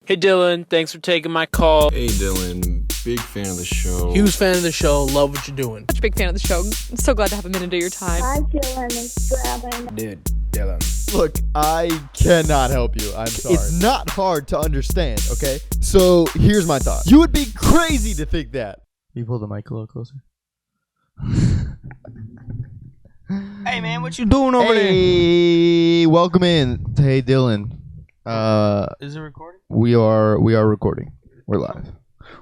Hey Dylan, thanks for taking my call. Hey Dylan, big fan of the show. Huge fan of the show. Love what you're doing. Such a big fan of the show. I'm so glad to have a minute of your time. Hi, Dylan. It's Robin. Dude, Dylan. Look, I cannot help you. I'm sorry. It's not hard to understand, okay? So, here's my thought. You would be crazy to think that. Can you pull the mic a little closer? Hey, man, what you doing over there? Hey, welcome in to Hey Dylan. Is it recording? We are recording. We're live.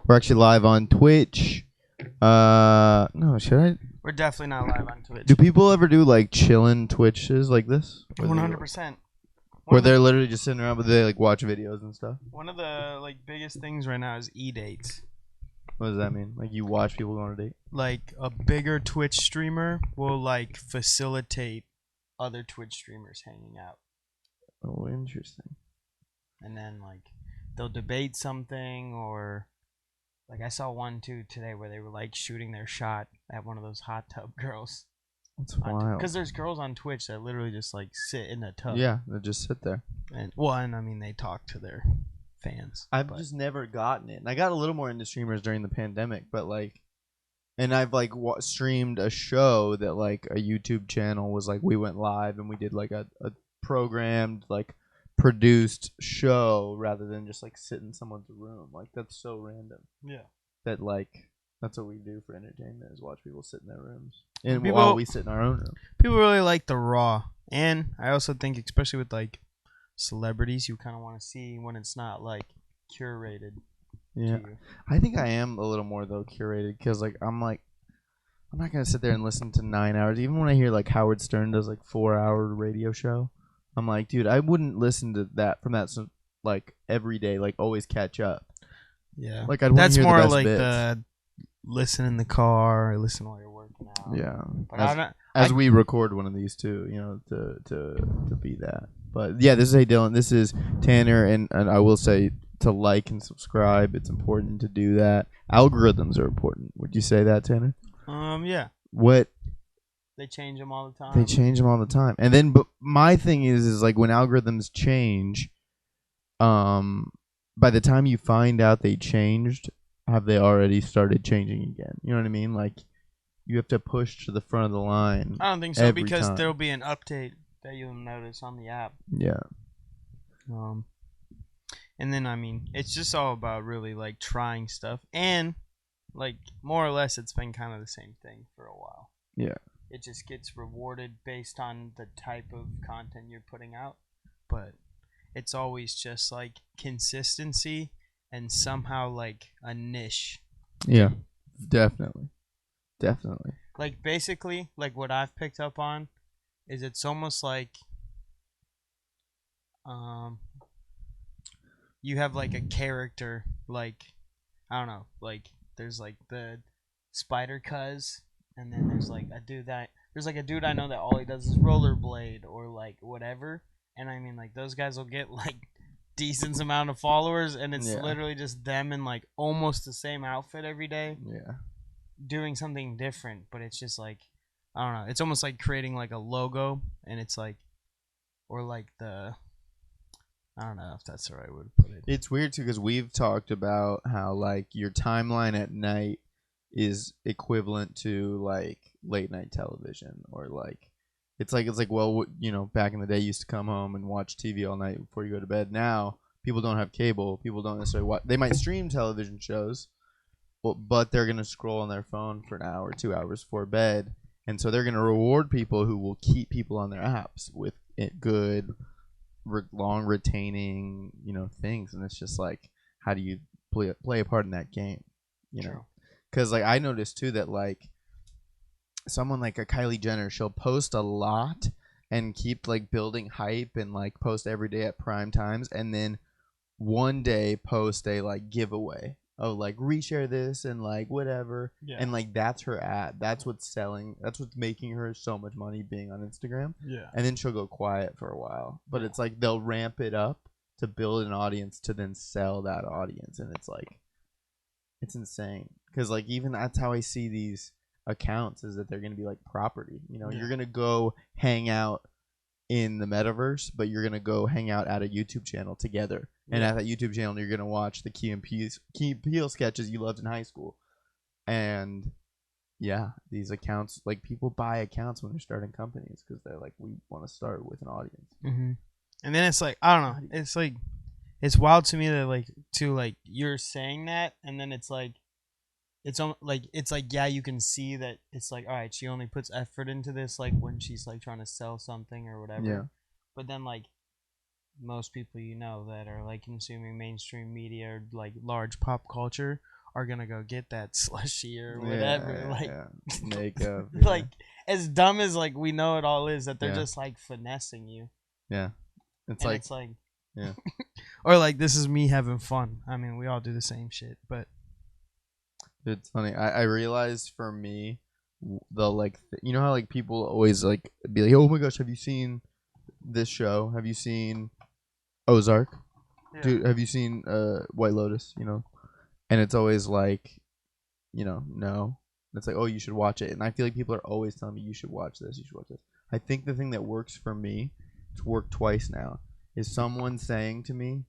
We're actually live on Twitch. No, should I? We're definitely not live on Twitch. Do people ever do like chillin' Twitches like this? 100%. Where they're literally just sitting around, but they like watch videos and stuff. One of the biggest things right now is e-dates. What does that mean? Like you watch people go on a date? Like a bigger Twitch streamer will like facilitate other Twitch streamers hanging out. Oh, interesting. And then like they'll debate something, or like I saw one too today where they were like shooting their shot at one of those hot tub girls. That's wild. Because there's girls on Twitch that literally just like sit in a tub. Yeah, they just sit there. And I mean they talk to their fans. I've just never gotten it. And I got a little more into streamers during the pandemic, but like, and I've like streamed a show that like a YouTube channel was like, we went live and we did like a programmed like produced show rather than just like sit in someone's room. Like that's so random. Yeah. That like that's what we do for entertainment is watch people sit in their rooms and People, while we sit in our own room. People really like the raw, and I also think especially with like celebrities, you kind of want to see when it's not like curated. Yeah, I think I am a little more though curated because like I'm not gonna sit there and listen to 9 hours. Even when I hear like Howard Stern does like 4-hour radio show, I'm like, dude, I wouldn't listen to that from that like every day, like always catch up. Yeah, like I'd want to hear more the best like bits. the listen in the car, or listen while you're working out. Yeah, but as we record one of these too, you know, to be that. But yeah, this is Hey Dylan. This is Tanner, and I will say to like and subscribe. It's important to do that. Algorithms are important. Would you say that, Tanner? Yeah. What? They change them all the time. They change them all the time. And then, but my thing is like when algorithms change, by the time you find out they changed, have they already started changing again? You know what I mean? Like you have to push to the front of the line. I don't think so because time. there'll be an update that you'll notice on the app. Yeah. And then I mean, it's just all about really like trying stuff, and like more or less, it's been kind of the same thing for a while. Yeah. It just gets rewarded based on the type of content you're putting out, but it's always just like consistency and somehow like a niche. Yeah, definitely. Like basically, like what I've picked up on is it's almost like you have like a character, like I don't know, like there's like the Spider Cuz, and then there's like a dude I know that all he does is rollerblade or like whatever, and I mean like those guys will get like decent amount of followers, and it's literally just them in like almost the same outfit every day. Yeah. Doing something different, but it's just like I don't know. It's almost like creating like a logo, and it's like, or like I don't know if that's the right way to put it. It's weird too because we've talked about how like your timeline at night is equivalent to like late night television, or like it's like well, you know, back in the day you used to come home and watch TV all night before you go to bed. Now people don't have cable. People don't necessarily watch. They might stream television shows, but they're gonna scroll on their phone for an hour, 2 hours before bed, and so they're gonna reward people who will keep people on their apps with good, long retaining, you know, things. And it's just like, how do you play a part in that game, you know? Because like I noticed too that like someone like a Kylie Jenner, she'll post a lot and keep like building hype and like post every day at prime times, and then one day post a like giveaway. Oh, like reshare this and like whatever. Yeah. And like that's her ad. That's what's selling. That's what's making her so much money being on Instagram. Yeah. And then she'll go quiet for a while. But it's like they'll ramp it up to build an audience to then sell that audience. And it's like, it's insane. Because like even that's how I see these accounts, is that they're going to be like property. You know, you're going to go hang out in the metaverse, but you're going to go hang out at a YouTube channel together. And at that YouTube channel, you're gonna watch the Key and Peele sketches you loved in high school. And yeah, these accounts, like, people buy accounts when they're starting companies because they're like, we want to start with an audience. Mm-hmm. And then it's like, I don't know. It's like, it's wild to me that like you're saying that, and then it's like, it's like yeah, you can see that it's like, all right, she only puts effort into this like when she's like trying to sell something or whatever. Yeah. But then like most people that are like consuming mainstream media or like large pop culture are gonna go get that slushy or whatever, makeup, like as dumb as like we know it all is, that they're just like finessing you. Yeah, it's like yeah, or like, this is me having fun. I mean, we all do the same shit, but it's funny. I realized for me, the like you know how like people always like be like, oh my gosh, have you seen this show? Have you seen Ozark? Yeah. Dude, have you seen White Lotus? You know. And it's always like, you know, no. It's like, oh, you should watch it. And I feel like people are always telling me, you should watch this, you should watch this. I think the thing that works for me, it's worked twice now, is someone saying to me,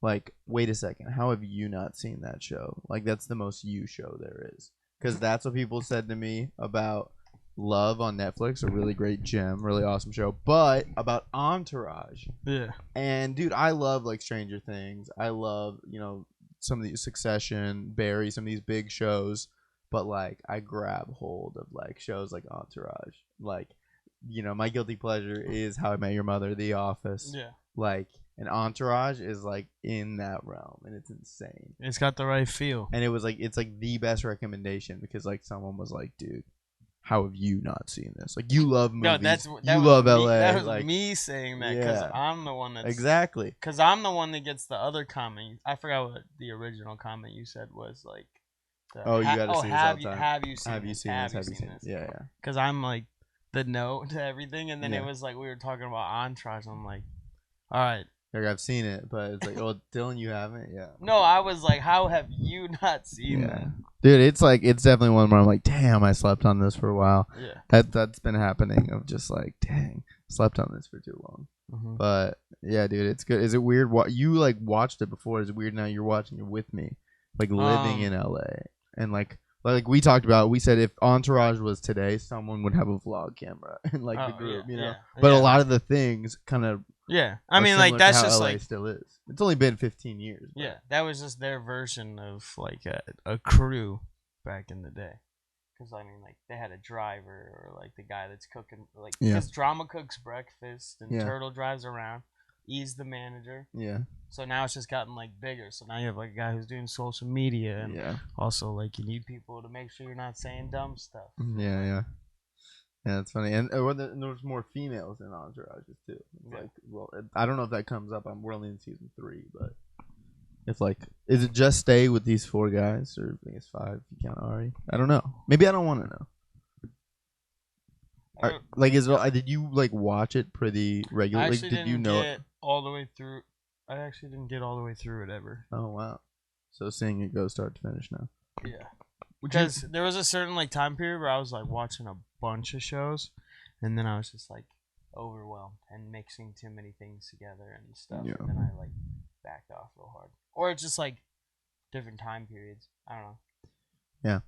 like, wait a second, how have you not seen that show? Like, that's the most you show there is. Because that's what people said to me about Love on Netflix, a really great gem, really awesome show, but about Entourage. Yeah. And, dude, I love, like, Stranger Things. I love, you know, some of these Succession, Barry, some of these big shows, but like I grab hold of like shows like Entourage, like, you know, my guilty pleasure is How I Met Your Mother, The Office, like, and Entourage is like in that realm, and it's insane. It's got the right feel, and it was like, it's like the best recommendation because like someone was like, dude, how have you not seen this? Like, you love movies. No, you love LA. That was like, me saying that because I'm the one that's... Exactly. Because I'm the one that gets the other comment. I forgot what the original comment you said was, like... you gotta see this all the time. Have you seen this? Have you seen this? Yeah. Because I'm, like, the no to everything, and then it was, like, we were talking about Entourage, and I'm like, all right. Like, I've seen it, but it's like, oh, Dylan, you haven't? Yeah. No, I was like, how have you not seen that? Dude, it's like, it's definitely one where I'm like, damn, I slept on this for a while. Yeah. That's been happening of just like, dang, slept on this for too long. Mm-hmm. But yeah, dude, it's good. Is it weird? You like watched it before? Is it weird now you're watching it with me, like living in LA, and like we talked about? We said if Entourage was today, someone would have a vlog camera in like the group, you know. Yeah. But a lot of the things kind of I mean, like, that's just LA like still is. It's only been 15 years. But. Yeah, that was just their version of like a crew back in the day. Because I mean, like, they had a driver or like the guy that's cooking, like, because Drama cooks breakfast and Turtle drives around. He's the manager. Yeah. So now it's just gotten like bigger. So now you have like a guy who's doing social media, and also like you need people to make sure you're not saying dumb stuff. Yeah, it's funny, and there's more females in Entourages too. Like, well, I don't know if that comes up. We're only in season 3, but if like, is it just stay with these 4 guys, or I think it's 5 if you count Ari? I don't know. Maybe I don't want to know. Like, is it? Did you like watch it pretty regularly? Like, did you know it all the way through? I actually didn't get all the way through it ever. Oh wow! So seeing it go start to finish now. Yeah. Because there was a certain like time period where I was like watching a bunch of shows, and then I was just like overwhelmed and mixing too many things together and stuff, and then I like backed off real hard. Or it's just like different time periods. I don't know. Yeah.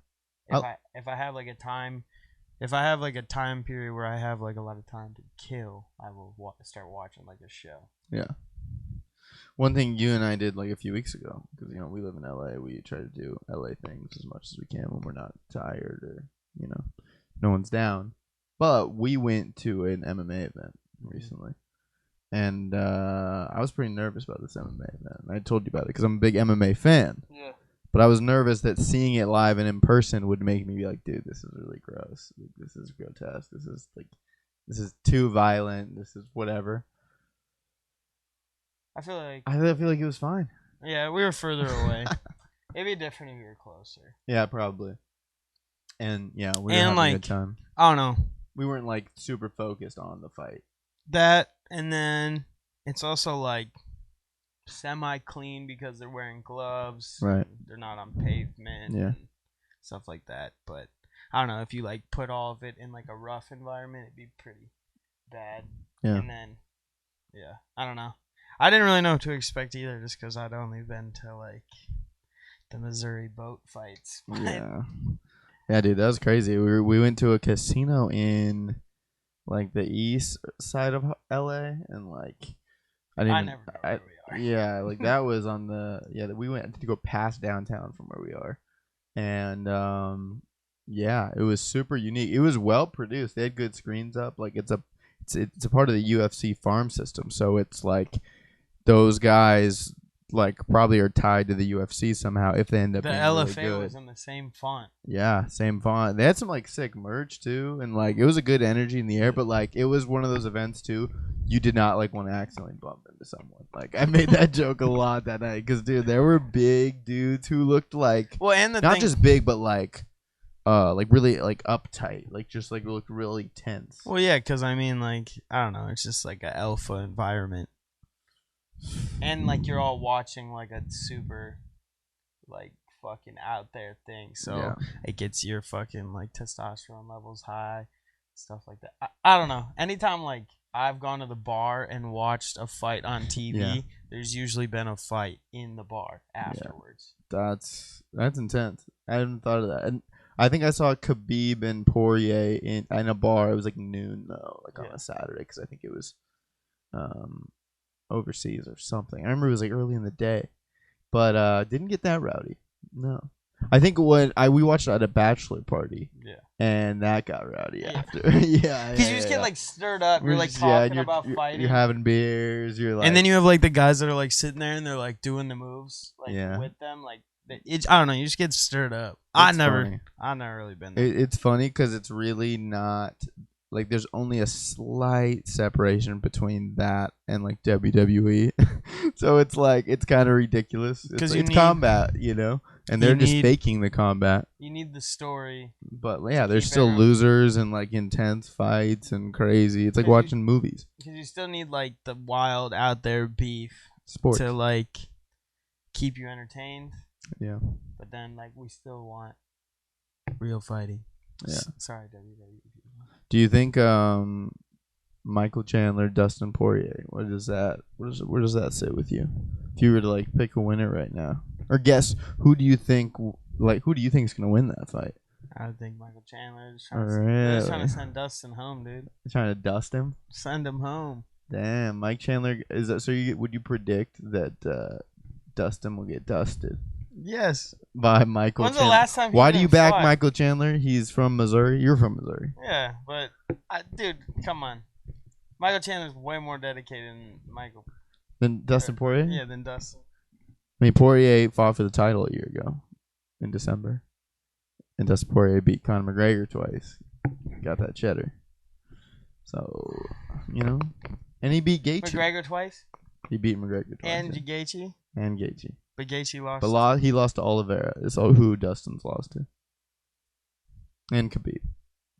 If I have like a time period where I have like a lot of time to kill, I will start watching like a show. Yeah. One thing you and I did like a few weeks ago, because you know we live in LA, we try to do LA things as much as we can when we're not tired or no one's down. But we went to an MMA event recently, and I was pretty nervous about this MMA event. I told you about it because I'm a big MMA fan. Yeah. But I was nervous that seeing it live and in person would make me be like, dude, this is really gross. This is grotesque. This is too violent. This is whatever. I feel like it was fine. Yeah, we were further away. It'd be different if we were closer. Yeah, probably. And yeah, we were having a good time. I don't know. We weren't like super focused on the fight. That, and then it's also like semi-clean because they're wearing gloves. Right. They're not on pavement. Yeah. And stuff like that. But I don't know, if you like put all of it in like a rough environment, it'd be pretty bad. Yeah. And then, I don't know. I didn't really know what to expect either, just because I'd only been to like the Missouri boat fights. Yeah. Yeah, dude, that was crazy. We went to a casino in like the east side of LA, and like I never know where we are. Yeah, like that was on the we went to go past downtown from where we are, and yeah, it was super unique. It was well produced. They had good screens up. Like it's a part of the UFC farm system, so it's like those guys like probably are tied to the UFC somehow if they end up The being LFA really good. was in the same font. Yeah, same font. They had some like sick merch too, and like it was a good energy in the air. But like it was one of those events too. You did not like want to accidentally bump into someone. Like I made that joke a lot that night because dude, there were big dudes who looked like And not just big, but like really like uptight, like just like looked really tense. Well, yeah, because I mean, like I don't know, it's just like a alpha environment, and like you're all watching like a super, like fucking out there thing, so Yeah. it gets your fucking like testosterone levels high, stuff like that. I don't know. Anytime like I've gone to the bar and watched a fight on TV, Yeah. there's usually been a fight in the bar afterwards. That's intense. I hadn't thought of that. And I think I saw Khabib and Poirier in a bar. It was like noon though, like on a Saturday, because I think it was overseas or something. I remember it was like early in the day, but didn't get that rowdy. No, I think when we watched it at a bachelor party. Yeah. And that got rowdy Yeah. after. Yeah, Because you just get like stirred up. You're like talking about fighting. You're having beers. You're like, And then you have like the guys that are like sitting there and they're like doing the moves like with them. Like I don't know. You just get stirred up. I've never really been there. It's funny because it's really not like there's only a slight separation between that and like WWE. So it's like it's kind of ridiculous. It's combat, and they're just faking the combat. You need the story. But yeah, there's still losers and like intense fights and crazy. It's like watching movies. Because you still need like the wild out there beef Sports to like keep you entertained. Yeah. But then like we still want real fighting. Yeah. Sorry, WWE. Do you think Michael Chandler, Dustin Poirier, where does that sit with you? If you were to like pick a winner right now, or guess who do you think is gonna win that fight? I would think Michael Chandler is trying to send Dustin home, dude. Trying to dust him? Send him home. Damn, Mike Chandler is that? So would you predict that Dustin will get dusted? Yes. By Michael When's Chandler. the last time Why do you back Michael Chandler? He's from Missouri. You're from Missouri. Yeah, but dude, come on. Michael Chandler's way more dedicated than Dustin Poirier? Yeah, than Dustin. I mean, Poirier fought for the title a year ago in December. And Dustin Poirier beat Conor McGregor twice. Got that cheddar. So, and he beat Gaethje. McGregor twice? He beat McGregor twice. And Gaethje? And Gaethje. But Gaethje lost. But he lost to Oliveira. Is who Dustin's lost to. And Khabib.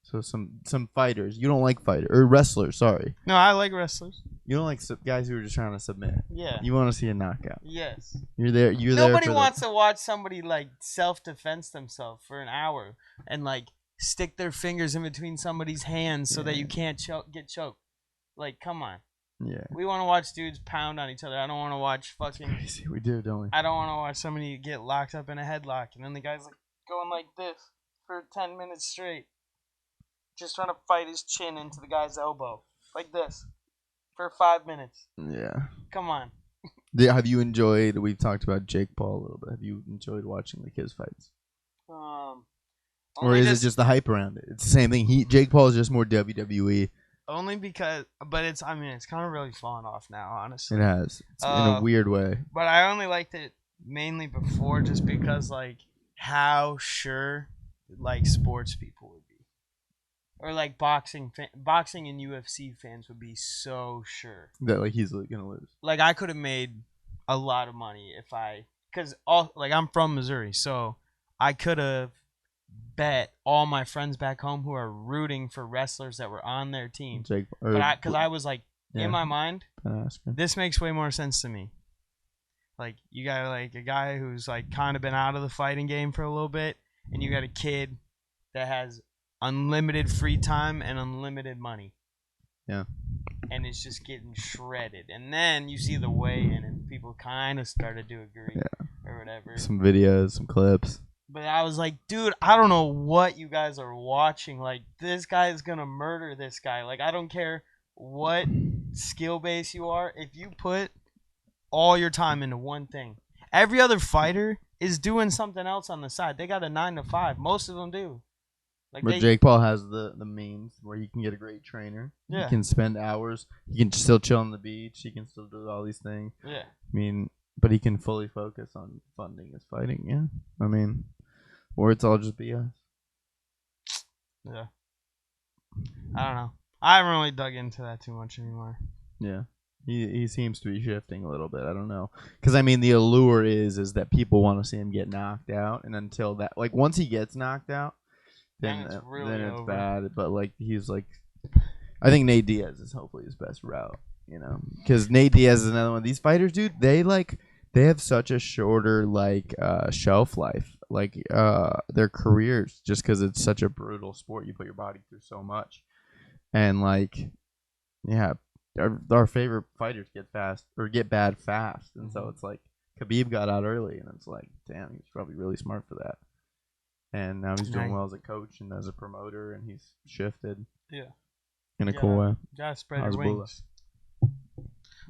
So some fighters. You don't like wrestlers, sorry. No, I like wrestlers. You don't like guys who are just trying to submit. Yeah. You want to see a knockout. Yes. You're there. Nobody wants to watch somebody like self-defense themselves for an hour and like stick their fingers in between somebody's hands so that you can't get choked. Like, come on. Yeah. We want to watch dudes pound on each other. I don't want to watch fucking. Crazy. We do, don't we? I don't want to watch somebody get locked up in a headlock and then the guy's like going like this for 10 minutes straight, just trying to fight his chin into the guy's elbow like this for 5 minutes. Yeah. Come on. Have you enjoyed? We've talked about Jake Paul a little bit. Have you enjoyed watching like his fights? Or is it just the hype around it? It's the same thing. Jake Paul is just more WWE. Only because, but it's kind of really fallen off now, honestly. It has. It's in a weird way. But I only liked it mainly before just because, like, how sure, like, sports people would be. Or, like, boxing and UFC fans would be so sure. That, like, he's going to lose. Like, I could have made a lot of money because, I'm from Missouri, so I could have bet all my friends back home who are rooting for wrestlers that were on their team. Because I was like, in my mind, this makes way more sense to me. Like, you got like a guy who's like kind of been out of the fighting game for a little bit, and you got a kid that has unlimited free time and unlimited money. Yeah. and it's just getting shredded. And then you see the weigh-in, and people kind of started to agree or whatever. Some videos, some clips. But I was like, dude, I don't know what you guys are watching. Like, this guy is gonna murder this guy. Like, I don't care what skill base you are. If you put all your time into one thing, every other fighter is doing something else on the side. They got a 9 to 5. Most of them do. Like, But Jake Paul has the means where he can get a great trainer. Yeah. He can spend hours. He can still chill on the beach. He can still do all these things. Yeah. I mean, but he can fully focus on funding his fighting. Yeah. I mean, or it's all just BS. Yeah. I don't know. I haven't really dug into that too much anymore. Yeah. He seems to be shifting a little bit. I don't know. Because, I mean, the allure is that people want to see him get knocked out. And until that, like, once he gets knocked out, then it's over. bad. But, like, he's like, I think Nate Diaz is hopefully his best route, you know? Because Nate Diaz is another one. These fighters, dude, they have such a shorter, like, shelf life. Like, their careers, just because it's such a brutal sport. You put your body through so much. And, like, yeah. Our favorite fighters get bad fast, and so it's like Khabib got out early, and it's like, damn, he's probably really smart for that. And now he's doing well as a coach and as a promoter, and he's shifted, in a cool way. Gotta spread your wings.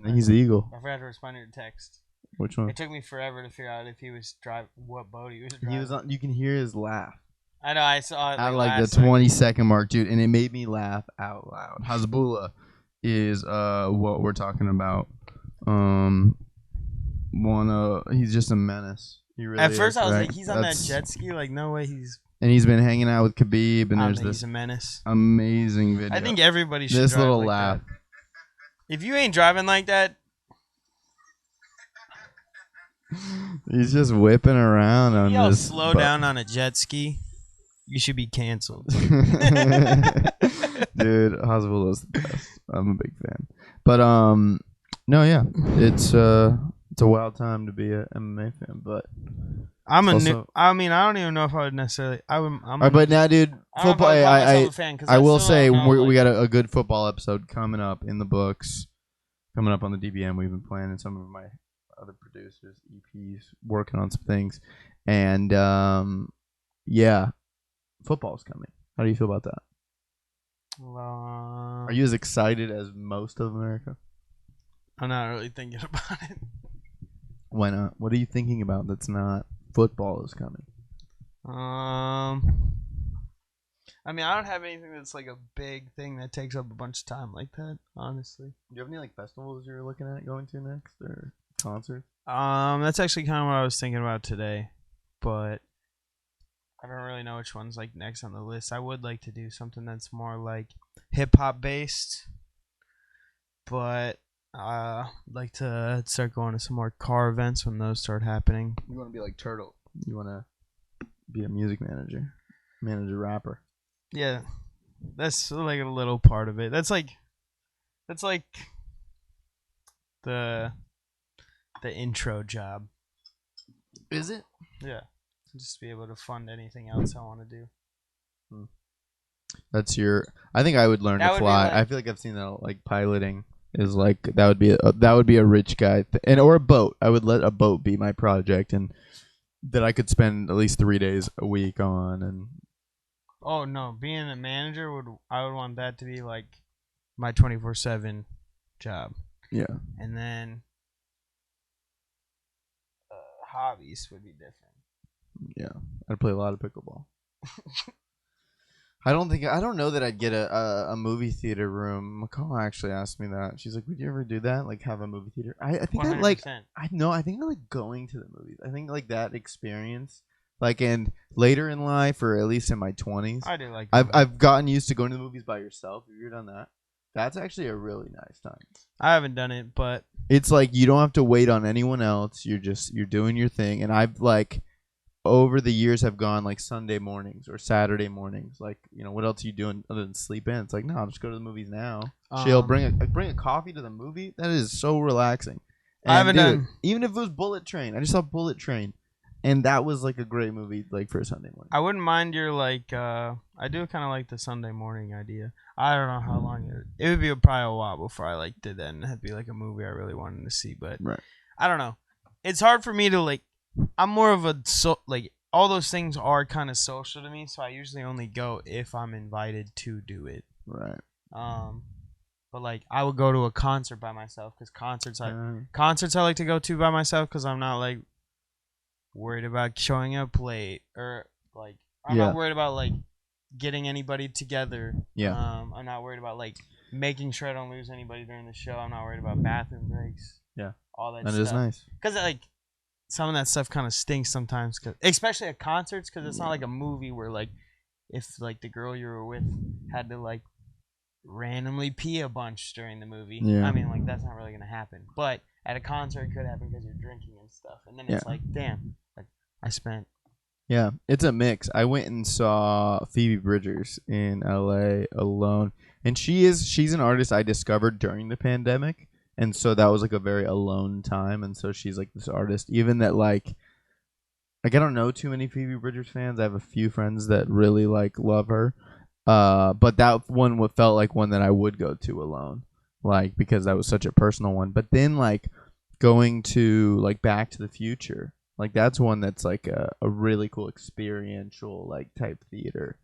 He's the eagle. I forgot to respond to your text. Which one? It took me forever to figure out if he was what boat he was driving. He was on. You can hear his laugh. I know. I saw it at like the 20-second mark, dude, and it made me laugh out loud. Hasbulla is what we're talking about. He's just a menace. He really At first is, I was right? like, he's on that jet ski. Like, no way he's. And he's been hanging out with Khabib, and there's He's this a menace. amazing video. I think everybody should. This drive little like laugh. That. If you ain't driving like that, he's just whipping around on y'all this. slow down on a jet ski. You should be canceled. Dude, Hasbulla's the best. I'm a big fan. But no, yeah, it's a wild time to be a MMA fan. But I'm also, new. I mean, I don't even know if I would necessarily. but now, dude, football. I will say we got a good football episode coming up in the books. Coming up on the DBM, we've been planning some of my other producers, EPs, working on some things, and yeah, football's coming. How do you feel about that? Are you as excited as most of America? I'm not really thinking about it. Why not? What are you thinking about that's not football is coming? I mean, I don't have anything that's like a big thing that takes up a bunch of time like that, honestly. Do you have any like festivals you're looking at going to next or concerts? That's actually kind of what I was thinking about today, but I don't really know which one's like next on the list. I would like to do something that's more like hip hop based, but I'd like to start going to some more car events when those start happening. You want to be like Turtle. You want to be a music manager, rapper. Yeah, that's like a little part of it. That's like the intro job. Is it? Yeah. Just be able to fund anything else I want to do. That's your. I think I would learn to fly. I feel like I've seen that. Like piloting is like that would be a rich guy or a boat. I would let a boat be my project, and that I could spend at least 3 days a week on. And oh no, being a manager I would want that to be like my 24/7 job. Yeah, and then hobbies would be different. Yeah, I'd play a lot of pickleball. I don't know that I'd get a movie theater room. McCall actually asked me that. She's like, "Would you ever do that? Like have a movie theater?" I think 100%. I think I like going to the movies. I think like that experience. Like and later in life, or at least in my 20s, I do like. I've gotten used to going to the movies by yourself. Have you ever done that? That's actually a really nice time. I haven't done it, but it's like you don't have to wait on anyone else. You're doing your thing, and I've like. Over the years have gone like Sunday mornings or Saturday mornings. Like, you know, what else are you doing other than sleep in? It's like, no, I'll just go to the movies now. Chill, bring a coffee to the movie. That is so relaxing. And I haven't done. Even if it was Bullet Train, I just saw Bullet Train, And that was like a great movie, like for a Sunday morning. I wouldn't mind your like. I do kind of like the Sunday morning idea. I don't know how long it would be probably a while before I like did that, and it'd be like a movie I really wanted to see. But Right. I don't know. It's hard for me to like. I'm more of a like all those things are kind of social to me, so I usually only go if I'm invited to do it. Right. But like I would go to a concert by myself because concerts I like to go to by myself because I'm not like worried about showing up late or like I'm not worried about like getting anybody together. Yeah. I'm not worried about like making sure I don't lose anybody during the show. I'm not worried about bathroom breaks. Yeah. All that That stuff. is nice. Because like some of that stuff kind of stinks sometimes, especially at concerts, because it's not like a movie where like if like the girl you were with had to like randomly pee a bunch during the movie. Yeah. I mean, like that's not really gonna happen. But at a concert, it could happen because you're drinking and stuff, and then it's like, damn, like I spent. Yeah, it's a mix. I went and saw Phoebe Bridgers in LA alone, and she's an artist I discovered during the pandemic, and so that was like a very alone time, and so she's like this artist, even that like I don't know too many Phoebe Bridgers fans. I have a few friends that really like love her, but that one felt like one that I would go to alone, like because that was such a personal one. But then like going to like Back to the Future. Like that's one that's like a really cool experiential like type theater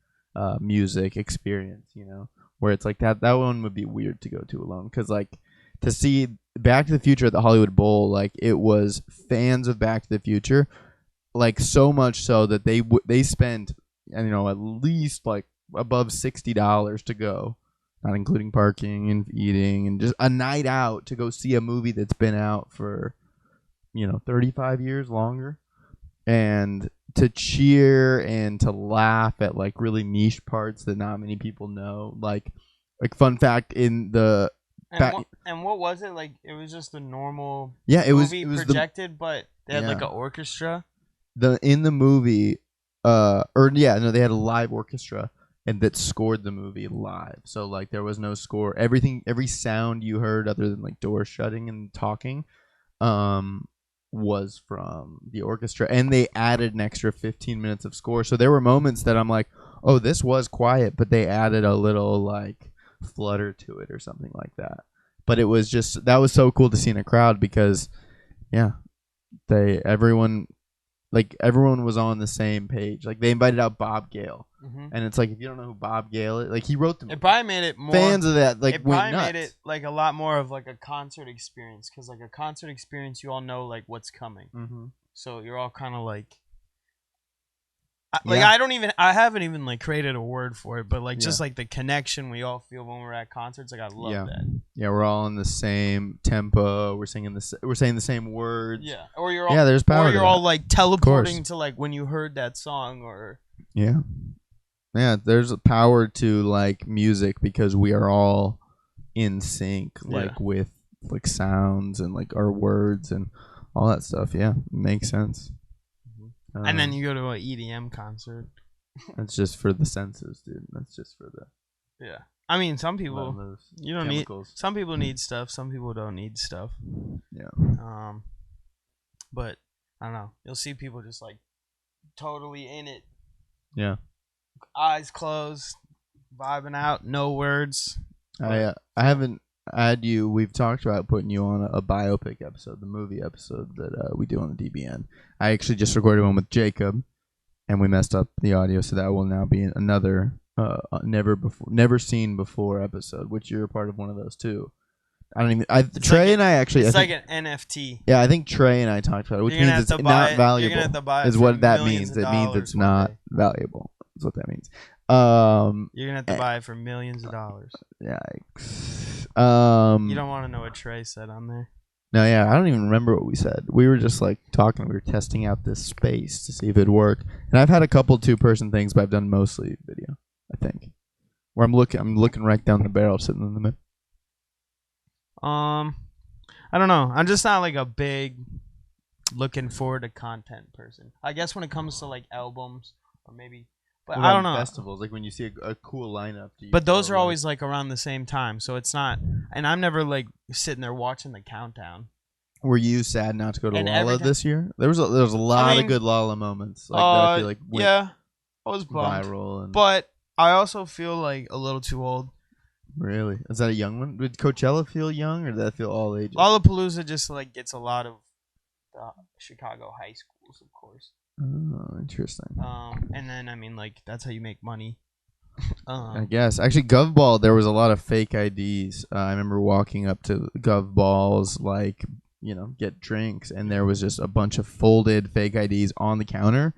music experience, you know, where it's like that one would be weird to go to alone because like to see Back to the Future at the Hollywood Bowl, like it was fans of Back to the Future, like so much so that they spent at least like above $60 to go, not including parking and eating and just a night out to go see a movie that's been out for 35 years longer, and to cheer and to laugh at like really niche parts that not many people know. Like fun fact in the and what was it like? It was just the normal it was projected, but they had like an orchestra. In the movie, they had a live orchestra and that scored the movie live. So like there was no score. Every sound you heard other than like doors shutting and talking, was from the orchestra, and they added an extra 15 minutes of score. So there were moments that I'm like, oh, this was quiet, but they added a little like flutter to it or something like that. But it was just, that was so cool to see in a crowd because everyone was on the same page. Like they invited out Bob Gale, and it's like if you don't know who Bob Gale is, like he wrote the movie. It probably made it more fans of that. Like it went probably nuts. made it like a lot more of like a concert experience because like a concert experience, you all know like what's coming, so you're all kind of like. I haven't even like created a word for it, but like just like the connection we all feel when we're at concerts, like I love that. Yeah, we're all in the same tempo. We're saying the same words. Yeah, or you're all there's power. Or you're all like teleporting course. to like when you heard that song, or yeah. There's a power to like music because we are all in sync, like with like sounds and like our words and all that stuff. Yeah, makes sense. And then you go to an EDM concert. That's just for the senses, dude. That's just for the. Yeah, I mean, some people you don't chemicals. need. Some people need stuff. Some people don't need stuff. Yeah. But I don't know. You'll see people just like totally in it. Yeah. Eyes closed, vibing out, no words. I haven't had you. We've talked about putting you on a biopic episode, the movie episode that we do on the DBN. I actually just recorded one with Jacob, and we messed up the audio, so that will now be another never seen before episode. Which you're a part of one of those too. I don't even. Trey and I actually. It's like an NFT. Yeah, I think Trey and I talked about it, which means it's not valuable. Is what that means. It means it's not valuable. That's what that means. You're gonna have to buy it for millions of dollars. Yikes. You don't want to know what Trey said on there. No, I don't even remember what we said. We were just like talking. We were testing out this space to see if it'd work. And I've had a couple 2-person things, but I've done mostly video. I think. Where I'm looking right down the barrel, sitting in the middle. I don't know. I'm just not like a big looking forward to content person. I guess when it comes to like albums or maybe. But I don't know. Festivals, like when you see a cool lineup. But those are always like around the same time, so it's not. And I'm never like sitting there watching the countdown. Were you sad not to go to And every Lolla time- this year? There was a lot mean, of good Lolla moments. Like that I feel like went yeah, I was bummed. viral. And But I also feel like a little too old. really, is that a young one? Did Coachella feel young, or did that feel all ages? Lollapalooza just like gets a lot of Chicago high schools, of course. Oh, interesting. And then I mean like that's how you make money. I guess actually Gov Ball, there was a lot of fake IDs. I remember walking up to Gov Balls, like get drinks, and there was just a bunch of folded fake IDs on the counter,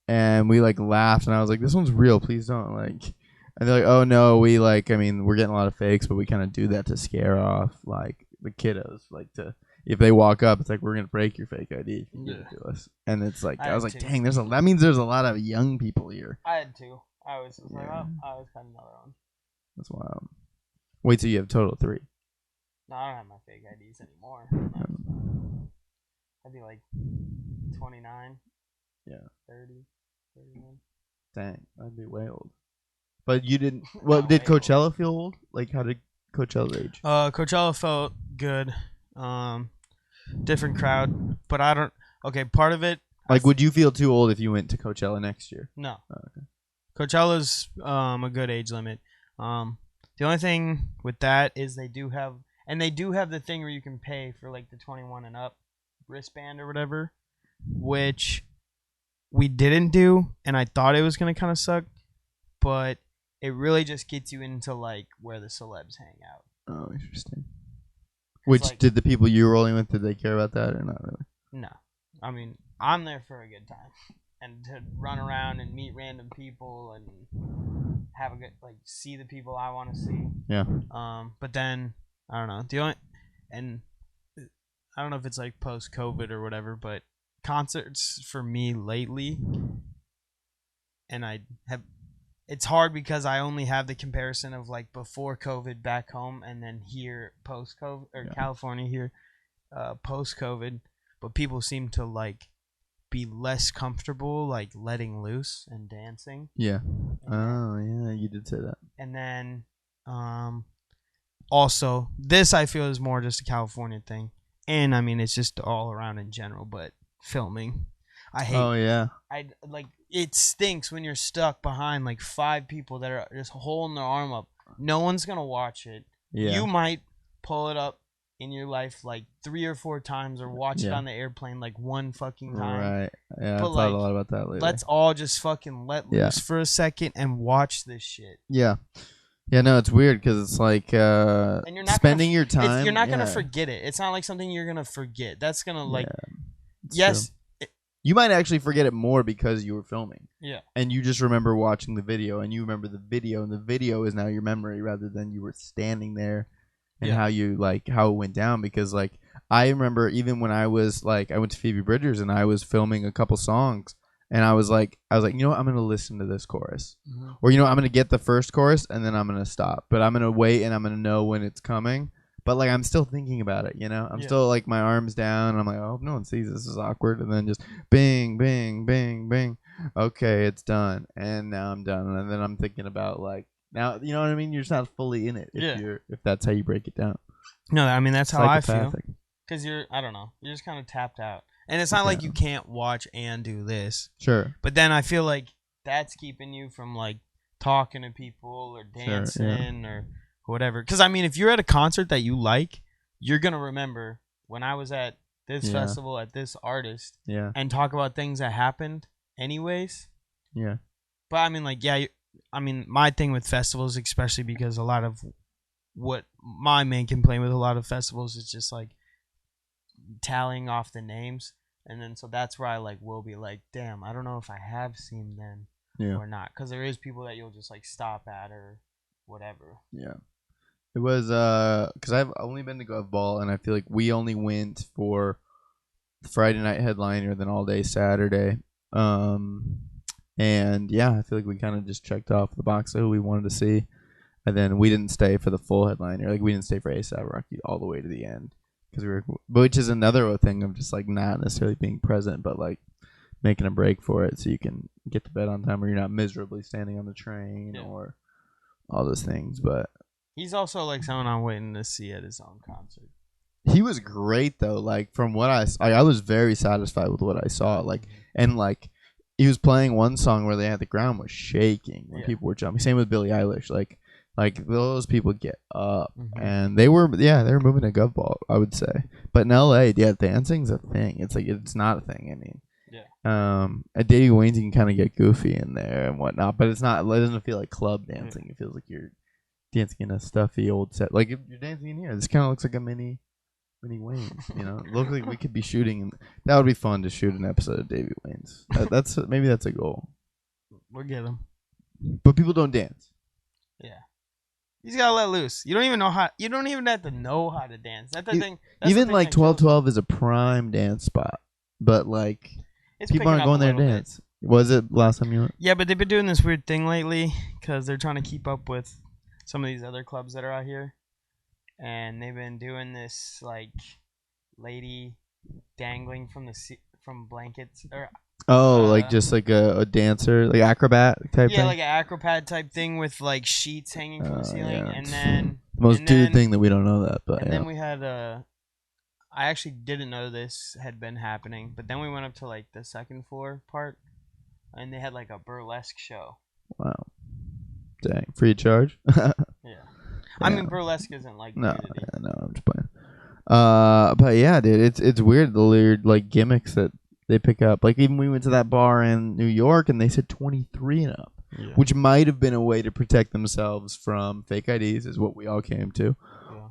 and we like laughed, and I was like, "This one's real, please don't like." And they're like, "Oh no, we like, I mean, we're getting a lot of fakes, but we kind of do that to scare off like the kiddos, like to if they walk up, it's like we're gonna break your fake ID if you give it to us." And it's like I was like, "Dang, that means there's a lot of young people here." I had two. I was just like, oh, I was kind of another one. That's wild. Wait till you have a total of 3. No, I don't have my fake IDs anymore. I'd be like 29. Yeah. 30, 31. Dang, I'd be way old. But you didn't. What did Coachella feel old? Like, how did Coachella age? Coachella felt good. Different crowd, but I don't. Okay, part of it. Like, would you feel too old if you went to Coachella next year? No. Oh, okay. Coachella's a good age limit. The only thing with that is they do have the thing where you can pay for like the 21 and up wristband or whatever, which we didn't do, and I thought it was gonna kind of suck, but it really just gets you into like where the celebs hang out. Oh, interesting. Which like, did the people you were rolling with? Did they care about that or not really? No, I mean I'm there for a good time. And to run around and meet random people and have a good see the people I want to see. Yeah. But then I don't know. I don't know if it's like post COVID or whatever, but concerts for me lately, and it's hard because I only have the comparison of like before COVID back home and then here post COVID or California here post COVID, but people seem to like be less comfortable like letting loose and dancing. Yeah. Oh yeah, you did say that. And then also this I feel is more just a California thing. And I mean it's just all around in general, but filming. I hate Oh yeah. I like it stinks when you're stuck behind like 5 people that are just holding their arm up. No one's gonna watch it. Yeah. You might pull it up in your life like 3 or 4 times or watch it on the airplane like one fucking time. Right. Yeah, But, I thought a lot about that lately. Let's all just fucking let loose for a second and watch this shit. Yeah. Yeah, no, it's weird because it's like And you're not spending your time. You're not gonna forget it. It's not like something you're gonna forget. That's gonna like Yeah, yes. You might actually forget it more because you were filming. Yeah. And you just remember watching the video, and you remember the video, and the video is now your memory rather than you were standing there and how you like how it went down. Because like I remember even when I was like I went to Phoebe Bridgers and I was filming a couple songs, and I was like you know what, I'm gonna listen to this chorus, or you know I'm gonna get the first chorus and then I'm gonna stop, but I'm gonna wait and I'm gonna know when it's coming. But like I'm still thinking about it, you know. I'm still like my arms down, and I'm like, oh, no one sees this is awkward, and then just bing, bing, bing, bing. Okay, it's done, and now I'm done, and then I'm thinking about like now, you know what I mean. You're just not fully in it if that's how you break it down. No, I mean that's how I feel. Because I don't know, you're just kind of tapped out, and it's not like you can't watch and do this. Sure. But then I feel like that's keeping you from like talking to people or dancing or whatever. Because I mean, if you're at a concert that you like, you're gonna remember when I was at this festival at this artist, and talk about things that happened anyways. Yeah. But I mean, like, I mean, my thing with festivals, especially because a lot of what my main complaint with a lot of festivals is just like tallying off the names, and then so that's where I like will be like, damn, I don't know if I have seen them or not, because there is people that you'll just like stop at or whatever. Yeah. It was because I've only been to Gov Ball, and I feel like we only went for Friday night headliner, then all day Saturday. And yeah, I feel like we kind of just checked off the box of who we wanted to see, and then we didn't stay for the full headliner. Like we didn't stay for A$AP Rocky all the way to the end because which is another thing of just like not necessarily being present, but like making a break for it so you can get to bed on time, or you're not miserably standing on the train or all those things, but. He's also like someone I'm waiting to see at his own concert. He was great though. Like from what I was very satisfied with what I saw. Like and like he was playing one song where they had the ground was shaking when people were jumping. Same with Billie Eilish. Like those people get up and they were moving a gov ball, I would say. But in LA, dancing's a thing. It's like it's not a thing. I mean, at Davey Wayne's you can kind of get goofy in there and whatnot, but it's not. It doesn't feel like club dancing. It feels like you're dancing in a stuffy old set. Like if you're dancing in here, this kind of looks like a mini Wayne's. You know, it looks like we could be shooting. That would be fun to shoot an episode of Davey Wayne's. That's maybe that's a goal. We'll get him. But people don't dance. Yeah. He's gotta let loose. You don't even know how. You don't even have to know how to dance. That's the thing. Even like 1212 is a prime dance spot, but like people aren't going there to dance. Was it last time you went? Yeah, but they've been doing this weird thing lately because they're trying to keep up with some of these other clubs that are out here, and they've been doing this like lady dangling from blankets or. Like just like a dancer, like acrobat type thing? Yeah, like an acrobat type thing with like sheets hanging from the ceiling. And then... The most dude thing that we don't know that, but and then we had I actually didn't know this had been happening, but then we went up to like the second floor part, and they had like a burlesque show. Wow. Dang. Free of charge? Yeah. I mean, burlesque isn't like nudity. No, I'm just playing. But yeah, dude, it's weird, the weird like gimmicks that they pick up. Like even we went to that bar in New York and they said 23 and up, which might have been a way to protect themselves from fake IDs, is what we all came to,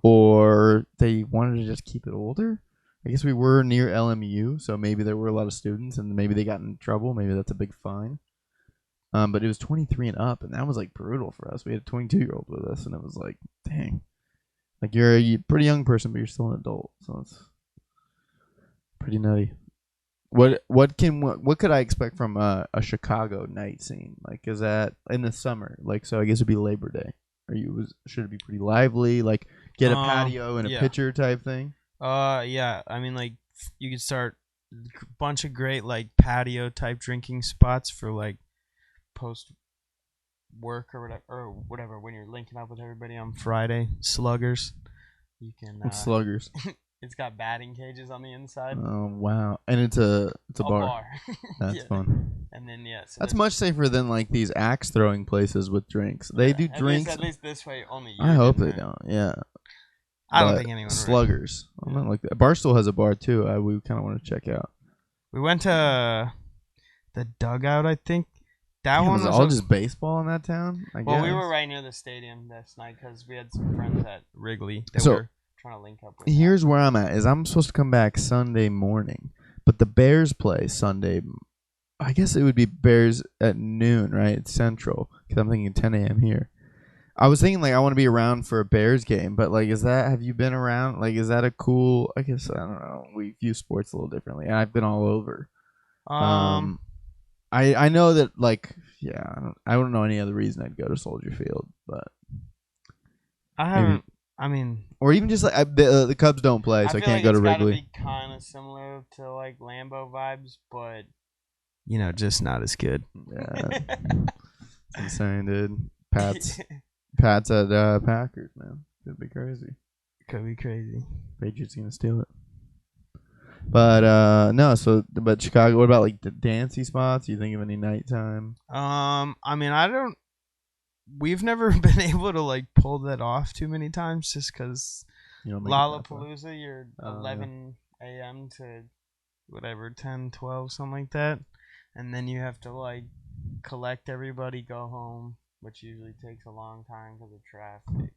or they wanted to just keep it older. I guess we were near LMU, so maybe there were a lot of students and maybe they got in trouble. Maybe that's a big fine. But it was 23 and up, and that was like brutal for us. We had a 22-year-old with us, and it was like, dang, like you're a pretty young person, but you're still an adult, so it's pretty nutty. What could I expect from a Chicago night scene? Like, is that in the summer? Like, so I guess it'd be Labor Day. Should it be pretty lively? Like, get a patio and a pitcher type thing? Yeah. I mean, like, you could start a bunch of great like patio type drinking spots for like post work or whatever when you're linking up with everybody on Friday. Sluggers. You can. What's Sluggers? It's got batting cages on the inside. Oh wow! And it's a bar. That's fun. And then so that's much safer than like these axe throwing places with drinks. They do drinks. At least this way, only. I hope they don't. Yeah. I don't think anyone. Sluggers. I'm not like that. Barstool has a bar too. We kind of want to check out. We went to the Dugout. I think that one was all just baseball in that town. I guess. We were right near the stadium this night because we had some friends at Wrigley. They were trying to link up with here's where I'm at is I'm supposed to come back Sunday morning, but the Bears play Sunday. I guess it would be Bears at noon, right? It's Central, because I'm thinking 10 a.m. here. I was thinking like I want to be around for a Bears game, but like have you been around? Like is that a cool? I guess I don't know. We view sports a little differently, and I've been all over. I know that like I don't know any other reason I'd go to Soldier Field, but I haven't. I mean, or even just like the Cubs don't play, so I can't go to Wrigley. It's kind of similar to like Lambeau vibes, but just not as good. Yeah, it's insane, dude. Pats at Packers, man. Could be crazy. Patriots gonna steal it. But no, but Chicago. What about like the dancey spots? Do you think of any nighttime? I mean, we've never been able to like pull that off too many times, just because Lollapalooza, you're 11 a.m. to whatever 10, 12, something like that, and then you have to like collect everybody, go home, which usually takes a long time because of traffic,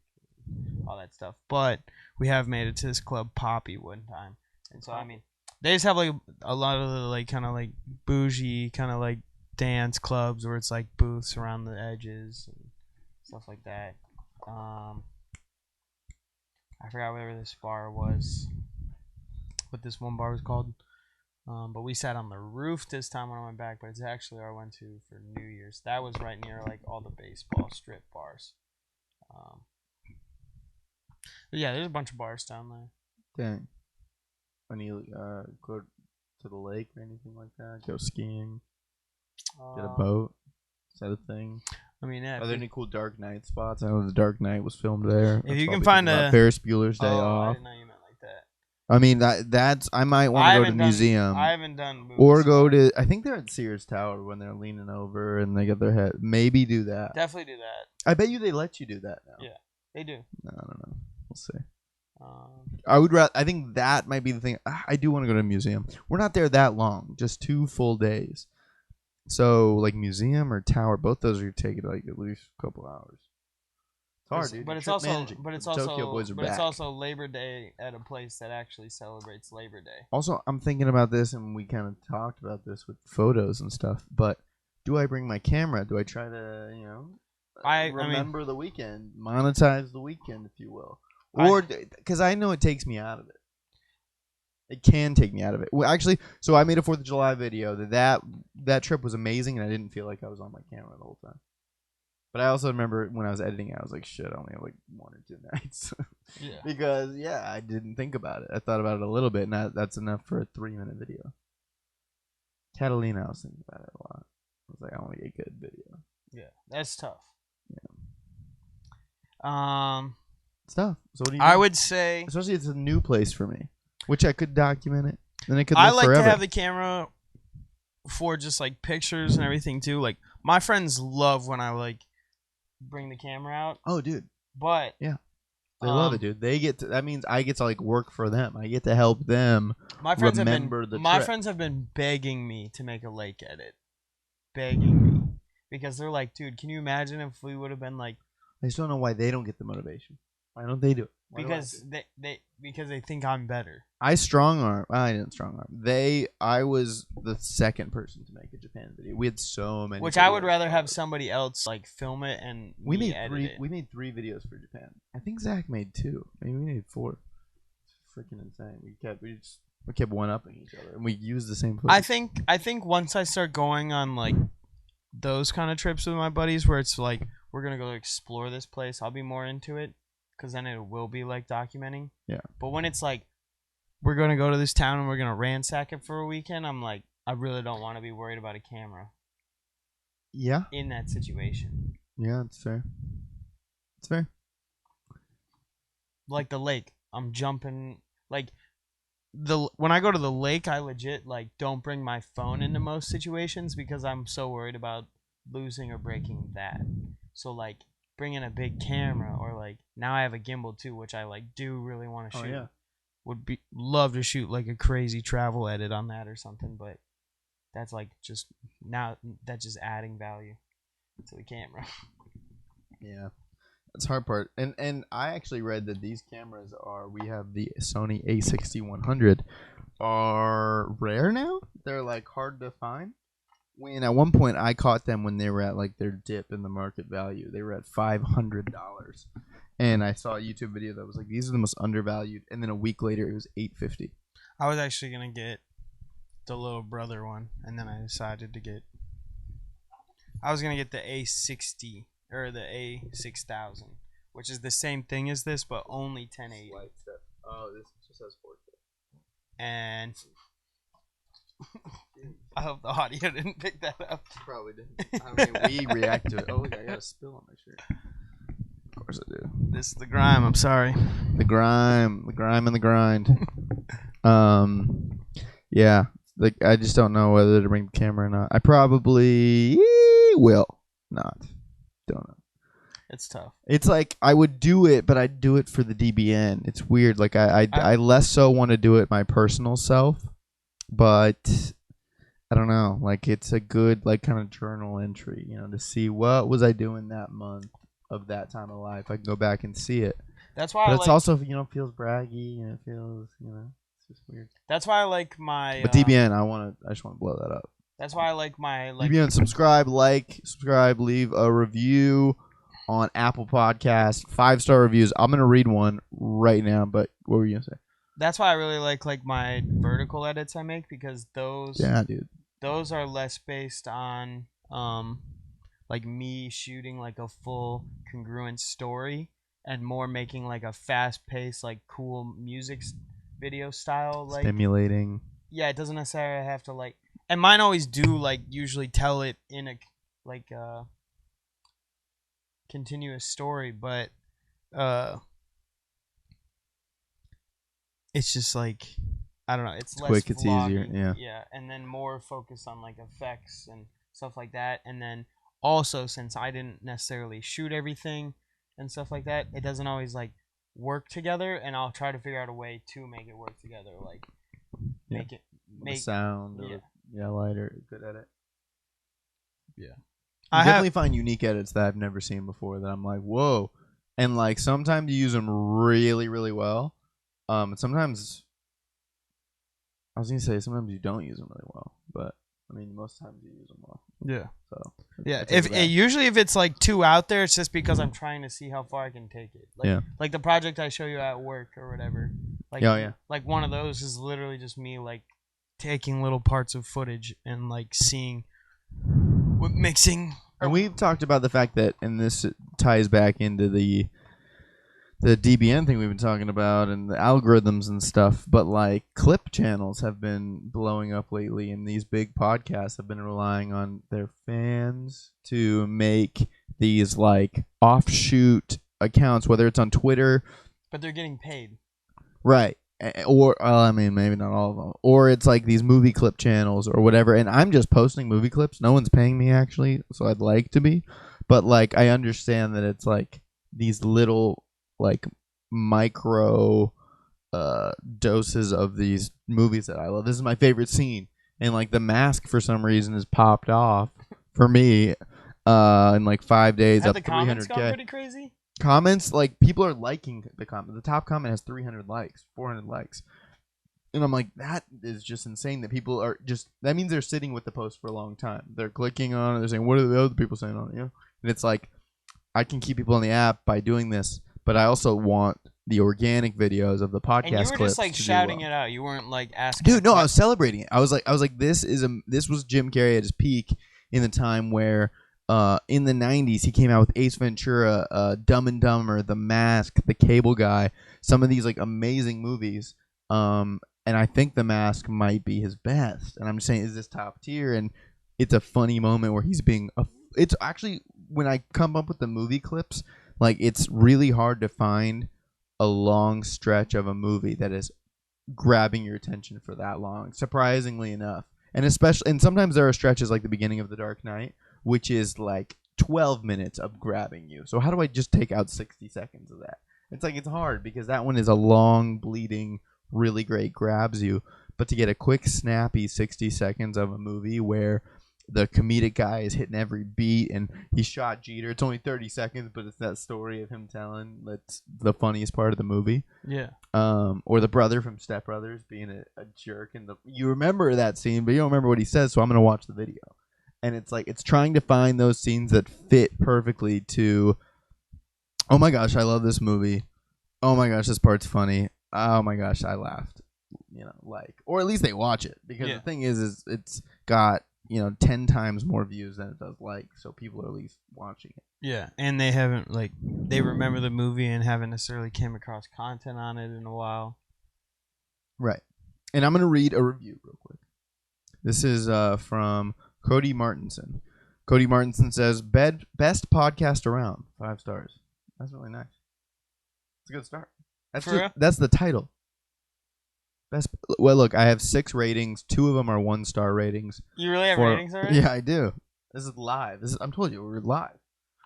all that stuff. But we have made it to this club Poppy one time, and so I mean, they just have like a lot of the like kind of like bougie kind of like dance clubs where it's like booths around the edges and stuff like that. I forgot whatever this bar was, what this one bar was called. But we sat on the roof this time when I went back, but it's actually where I went to for New Year's. That was right near like all the baseball strip bars. But yeah, there's a bunch of bars down there. Dang. When you go to the lake or anything like that, go skiing, get a boat. Is that a thing? I mean, yeah. Are there any cool Dark Knight spots? I know The Dark Knight was filmed there. If you can find a Ferris Bueller's Day Off. I didn't know you meant like that. I mean that's I might want to go to the museum. I haven't done movies or go to I think they're at Sears Tower when they're leaning over and they get their head. Maybe do that. Definitely do that. I bet you they let you do that now. Yeah, they do. No, I don't know. We'll see. I would rather. I think that might be the thing. I do want to go to a museum. We're not there that long, just 2 full days. So like museum or tower, both those are taking like at least a couple hours. It's hard, dude. But You're it's trip also, managing. but it's The also, Tokyo Boys are but it's back. also Labor Day at a place that actually celebrates Labor Day. Also, I'm thinking about this, and we kind of talked about this with photos and stuff. But do I bring my camera? Do I try to, remember the weekend, monetize the weekend, if you will, or because I know it takes me out of it. It can take me out of it. Well, actually, so I made a 4th of July video. That trip was amazing, and I didn't feel like I was on my camera the whole time. But I also remember when I was editing, I was like, shit, I only have like 1 or 2 nights. Yeah. Because, I didn't think about it. I thought about it a little bit, and that's enough for a 3-minute video. Catalina, I was thinking about it a lot. I was like, I want to get a good video. Yeah, that's tough. It's tough. So what do you I do? would say, Especially it's a new place for me, which I could document it. Then it could I live like forever. to have the camera for just like pictures and everything too. Like my friends love when I like bring the camera out. Oh, dude. But They love it, dude. They get to, that means I get to like work for them. I get to help them remember the my trip. friends have been begging me to make a lake edit. Begging me. Because they're like, dude, can you imagine if we would have been like, I just don't know why they don't get the motivation. Why don't they do it? because they think I'm better. I strong arm. I didn't strong arm. I was the second person to make a Japan video. We had so many. Which I would videos rather have for it. somebody else like film it and We me made edit 3. it. We made 3 videos for Japan. I think Zach made 2. Maybe we made 4. It's freaking insane. We kept one upping each other, and we used the same footage. I think once I start going on like those kind of trips with my buddies, where it's like we're gonna go explore this place, I'll be more into it, because then it will be like documenting. Yeah. But when it's like we're gonna go to this town and we're gonna ransack it for a weekend, I'm like, I really don't want to be worried about a camera. Yeah. In that situation. Yeah, it's fair. It's fair. Like the lake, I'm jumping like. When I go to the lake, I legit like don't bring my phone into most situations because I'm so worried about losing or breaking that. So like bringing a big camera, or like now I have a gimbal too, which I like do really want to shoot. Yeah. Would be love to shoot like a crazy travel edit on that or something, but that's like just now that's just adding value to the camera. Yeah. That's the hard part. And I actually read that these cameras we have the Sony A6100 are rare now. They're like hard to find. When at one point I caught them when they were at like their dip in the market value. They were at $500. And I saw a YouTube video that was like, these are the most undervalued, and then a week later it was $850. I was actually gonna get the little brother one, and then I decided to get I was gonna get the A60 or the A6000, which is the same thing as this, but only 1080. Oh, this just has 4K. And I hope the audio didn't pick that up. Probably didn't. I mean, we react to it. Oh, look, I got a spill on my shirt. Of course I do. This is the grime. I'm sorry. The grime and the grind. Yeah. Like I just don't know whether to bring the camera or not. I probably will not. Don't know. It's tough. It's like I would do it, but I'd do it for the DBN. It's weird. Like I less so want to do it my personal self, but I don't know. Like it's a good like kind of journal entry, to see what was I doing that month of that time of life. I can go back and see it. That's why. But it's like, also feels braggy and it feels it's just weird. That's why I like my. But DBN, I just want to blow that up. That's why I like my DBN, subscribe, leave a review on Apple Podcasts, 5-star reviews. I'm gonna read one right now. But what were you gonna say? That's why I really like my vertical edits I make, because those. Yeah, dude. Those are less based on like me shooting like a full congruent story, and more making like a fast paced like cool music video style, like Stimulating. Yeah, it doesn't necessarily have to like, and mine always do like usually tell it in a like continuous story, but it's just like I don't know. It's less quick, it's easier, vlogging, yeah. yeah, and then more focus on like effects and stuff like that. And then also since I didn't necessarily shoot everything and stuff like that, it doesn't always like work together. And I'll try to figure out a way to make it work together, like Yeah. make it The make sound, yeah. lighter, good edit. Yeah. I I definitely find unique edits that I've never seen before that I'm like, whoa. And like sometimes you use them really, really well. Sometimes I was gonna say sometimes you don't use them really well, but I mean most times you use them well. yeah. So Yeah, I take it back. usually if it's like too out there, it's just because I'm trying to see how far I can take it. Like, Yeah. like the project I show you at work or whatever. Like, Oh, yeah. Like one of those is literally just me like taking little parts of footage and like seeing what mixing. And we've talked about the fact that, and this ties back into the DBN thing we've been talking about and the algorithms and stuff, but like clip channels have been blowing up lately, and these big podcasts have been relying on their fans to make these like offshoot accounts, whether it's on Twitter, But they're getting paid. right, or I mean maybe not all of them, or it's like these movie clip channels or whatever, and I'm just posting movie clips. No one's paying me actually, so I'd like to be, but like I understand that it's like these little like micro doses of these movies that I love. This is my favorite scene, and like The Mask for some reason has popped off for me in like 5 days. Have Up the comments 300K gone pretty crazy? comments. Like people are liking the comment. The top comment has 300 likes, 400 likes, and I'm like, that is just insane. That people are just, that means they're sitting with the post for a long time. They're clicking on it. They're saying, what are the other people saying on it? You know, and it's like I can keep people on the app by doing this. But I also want the organic videos of the podcast And you were clips just like to do shouting well. it out. You weren't like asking. Dude, no, I was celebrating it. I was like, this was Jim Carrey at his peak in the time where, in the '90s, he came out with Ace Ventura, Dumb and Dumber, The Mask, The Cable Guy, some of these like amazing movies. And I think The Mask might be his best. And I'm just saying, is this top tier? And it's a funny moment where he's being. It's actually when I come up with the movie clips. Like, it's really hard to find a long stretch of a movie that is grabbing your attention for that long, surprisingly enough. And sometimes there are stretches like the beginning of The Dark Knight, which is like 12 minutes of grabbing you. So how do I just take out 60 seconds of that? It's like, it's hard because that one is a long, bleeding, really great, grabs you. But to get a quick, snappy 60 seconds of a movie where the comedic guy is hitting every beat, and he shot Jeter. It's only 30 seconds, but it's that story of him telling that's the funniest part of the movie. Yeah. Or the brother from Step Brothers being a jerk, and you remember that scene, but you don't remember what he says. So I'm gonna watch the video, and it's like it's trying to find those scenes that fit perfectly to. Oh my gosh, I love this movie. Oh my gosh, this part's funny. Oh my gosh, I laughed. You know, like, or at least they watch it, because the thing is it's got 10 times more views than it does likes, so people are at least watching it. Yeah, and they haven't they remember the movie and haven't necessarily came across content on it in a while. Right. And I'm gonna read a review real quick. This is from Cody Martinson. Cody Martinson says, best podcast around. 5 stars. That's really nice. It's a good start. That's the title. Best. Well, look, I have 6 ratings. 2 of them are 1-star ratings. You really have ratings already? Yeah, I do. This is live. I'm told you, we're live.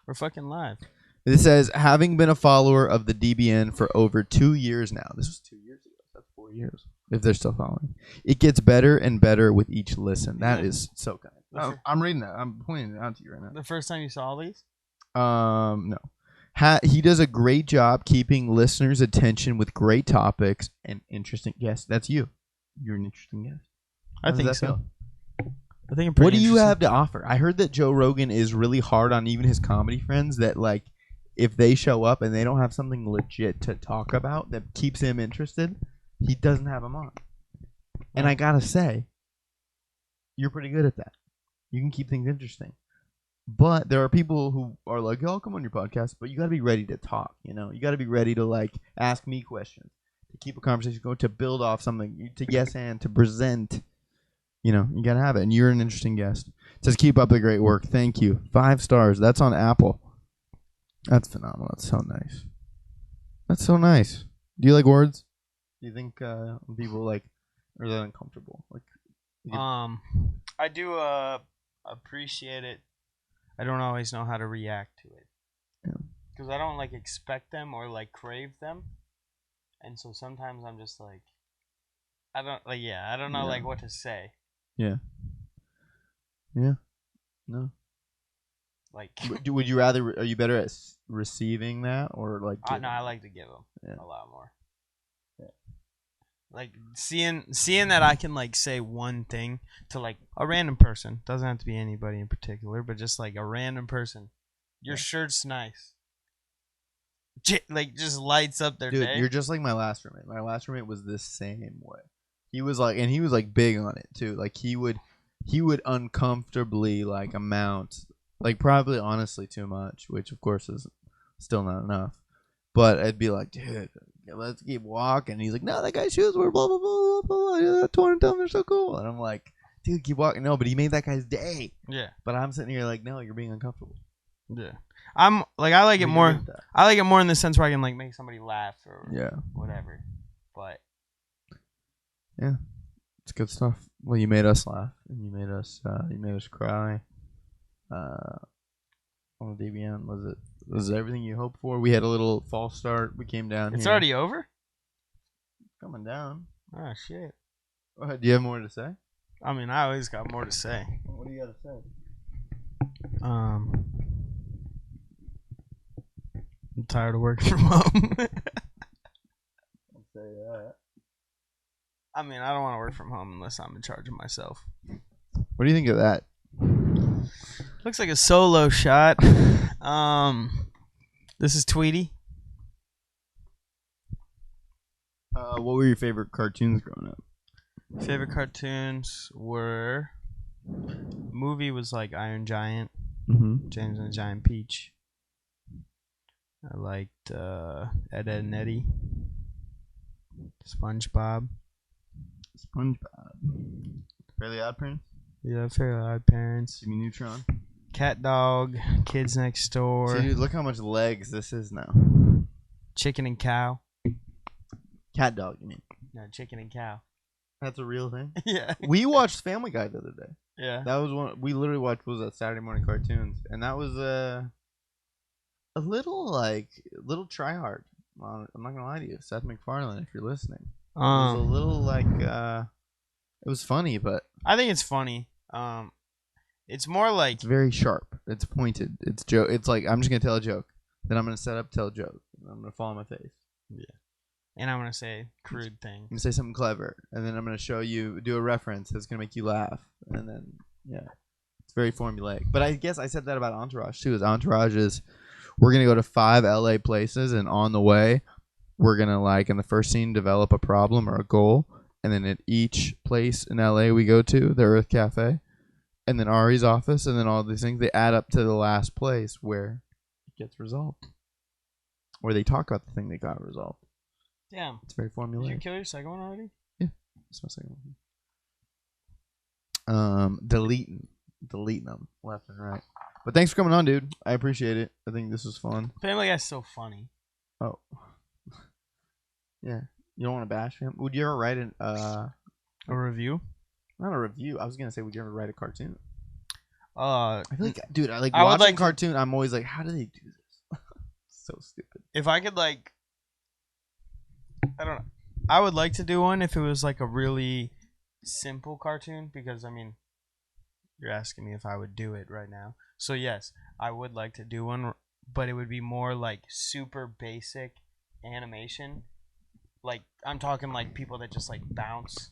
We're fucking live. It says, having been a follower of the DBN for over 2 years now. This was 2 years ago. That's 4 years. If they're still following. It gets better and better with each listen. That is so kind. I'm reading that. I'm pointing it out to you right now. The first time you saw these? No. He does a great job keeping listeners' attention with great topics and interesting guests. That's you. You're an interesting guest. I think so. I think I'm What pretty do you interesting. have to offer? I heard that Joe Rogan is really hard on even his comedy friends, that like if they show up and they don't have something legit to talk about that keeps him interested, he doesn't have them on. And I gotta say, you're pretty good at that. You can keep things interesting. But there are people who are like, "Oh, I'll come on your podcast," but you got to be ready to talk. You got to be ready to like ask me questions, to keep a conversation going, to build off something, to yes and to present. You got to have it. And you're an interesting guest. It says, keep up the great work. Thank you. 5 stars. That's on Apple. That's phenomenal. That's so nice. That's so nice. Do you like words? Do you think people like are that uncomfortable? Like, you get- I do appreciate it. I don't always know how to react to it. Yeah. Because I don't like expect them or like crave them, and so sometimes I'm just like, I don't know Yeah. like what to say. yeah, no. Like, Would you rather? Are you better at receiving that or like? no, I like to give them Yeah. a lot more. Yeah. Like seeing that I can like say one thing to like a random person, doesn't have to be anybody in particular, but just like a random person. Your shirt's nice. Like just lights up their Dude, day. you're just like my last roommate. My last roommate was the same way. He was like big on it too. Like he would uncomfortably like amount, like probably honestly too much, which of course is still not enough. But I'd be like, dude, let's keep walking. He's like, no, that guy's shoes were blah blah blah blah blah. Torn them, they're so cool. And I'm like, dude, keep walking. No, but he made that guy's day. Yeah. But I'm sitting here like, no, you're being uncomfortable. Yeah. I'm like I like it We more. agree with that. I like it more in the sense where I can like make somebody laugh or Yeah. whatever. But It's good stuff. Well, you made us laugh, and you made us cry. On the DBN, was it everything you hoped for? We had a little false start. We came down. it's here. already over? Coming down. Oh shit. Do you have more to say? I mean, I always got more to say. What do you got to say? I'm tired of working from home. I'll say that. I mean, I don't want to work from home unless I'm in charge of myself. What do you think of that? Looks like a solo shot. This is Tweety. What were your favorite cartoons growing up? Favorite cartoons were movie was like Iron Giant, Mm-hmm. James and the Giant Peach. I liked Ed, Edd and Eddy, SpongeBob. SpongeBob. Fairly Odd Parents. Yeah, Fairly Odd Parents. Jimmy Neutron. Cat Dog, Kids Next Door, See, dude, look how much legs this is now. Chicken and Cow. Cat Dog, you mean? No, Chicken and Cow. That's a real thing. Yeah. We watched Family Guy the other day. Yeah. That was one we literally watched. What was that, Saturday morning cartoons, and that was a little try hard. I'm not gonna lie to you, Seth MacFarlane, if you're listening. It was a little like it was funny, but I think it's funny. It's more like it's very sharp. It's pointed. It's joke. It's like I'm just gonna tell a joke, then I'm gonna set up, tell a joke, and I'm gonna fall on my face. and I'm gonna say crude thing. I'm gonna say something clever, and then I'm gonna show you, do a reference that's gonna make you laugh, and then it's very formulaic. But I guess I said that about Entourage too. Is Entourage is we're gonna go to 5 LA places, and on the way, we're gonna like in the first scene develop a problem or a goal, and then at each place in LA we go to, the Earth Cafe, and then Ari's office, and then all these things, they add up to the last place where it gets resolved, where they talk about the thing that got resolved. Damn. It's very Did you formulaic. kill your second one already? That's my second one. Deleting them left and right. But thanks for coming on, dude. I appreciate it. I think this was fun. Family Guy's so funny. Oh, yeah. You don't want to bash him? Would you ever write A review? not a review? I was gonna say, would you ever write a cartoon? I I feel like, dude, I like I would watching like to- cartoon. I'm always like, how do they do this? So stupid. if I could like, I don't know. I would like to do one if it was like a really simple cartoon, because I mean, you're asking me if I would do it right now. So yes, I would like to do one, but it would be more like super basic animation. Like I'm talking like people that just like bounce,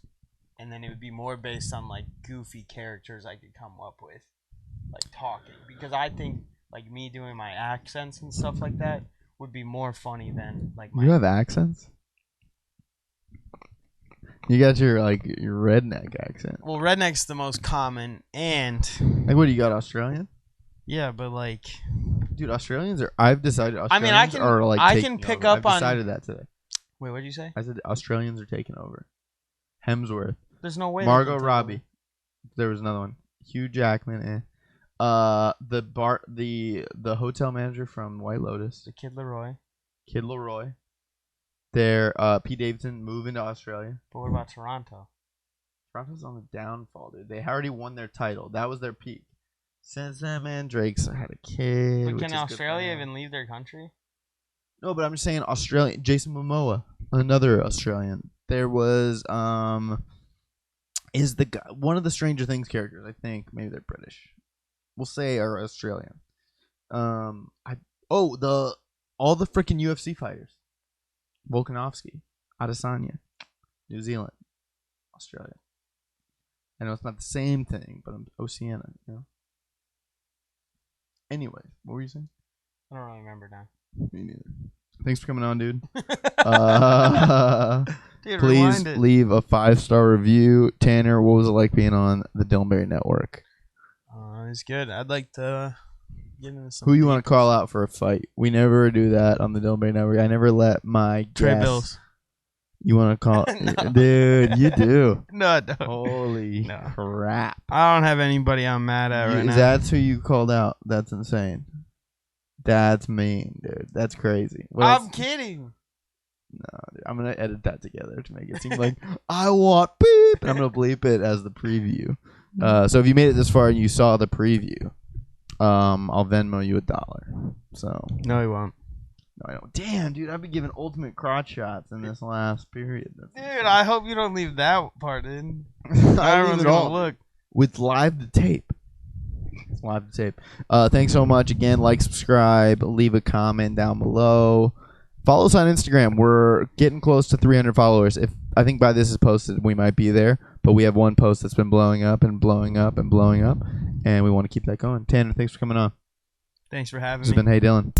and then it would be more based on like goofy characters I could come up with, like talking. Because I think like me doing my accents and stuff like that would be more funny than like my You have accents? You got your redneck accent. Well, redneck's the most common, and Like, what do you got, Australian? yeah, but like, Dude, Australians are. I've decided. I mean, I Australians can- are like. I taking can pick over. up I've on- decided that today. wait, what did you say? I said Australians are taking over. Hemsworth, There's no way. they Margot can take Robbie. over. There was another one. Hugh Jackman. The hotel manager from White Lotus. The Kid Leroy. Kid Leroy. They're Pete Davidson moving to Australia. But what about Toronto? Toronto's on the downfall, dude. They already won their title. That was their peak. Since then, man, Drake's had a kid. But which can is good Australia for him. even leave their country? No, but I'm just saying Australian. Jason Momoa, another Australian. There was is the guy, one of the Stranger Things characters. I think maybe they're British. We'll say are Australian. All the freaking UFC fighters. Volkanovski, Adesanya, New Zealand, Australia. I know it's not the same thing, but I'm Oceania, you know. Anyway, what were you saying? I don't really remember now. Me neither. Thanks for coming on, dude. Dude, Please rewind it. leave a 5-star review. Tanner, what was it like being on the Dillonberry Network? It's good. I'd like to get into some. Who you want to call out for a fight? We never do that on the Dillonberry Network. I never let my Trey guests. Bills. You want to call? No. Dude, you do. No, I don't. Holy No. crap. I don't have anybody I'm mad at right now. That's who you called out. That's insane. That's mean, dude. That's crazy. What I'm else? kidding. No, dude. I'm going to edit that together to make it seem like I want beep. And I'm going to bleep it as the preview. So if you made it this far and you saw the preview, I'll Venmo you $1. So No, he won't. no, I don't. Damn, dude, I've been giving ultimate crotch shots in this last period. Dude, I hope you don't leave that part in. I leave Everyone's it gonna all look. with live to tape. It's live to tape. Thanks so much again. Like, subscribe, leave a comment down below. Follow us on Instagram. We're getting close to 300 followers. If I think by this is posted, we might be there. But we have one post that's been blowing up and blowing up and blowing up, and we want to keep that going. Tanner, thanks for coming on. Thanks for having This me. has been Hey Dylan.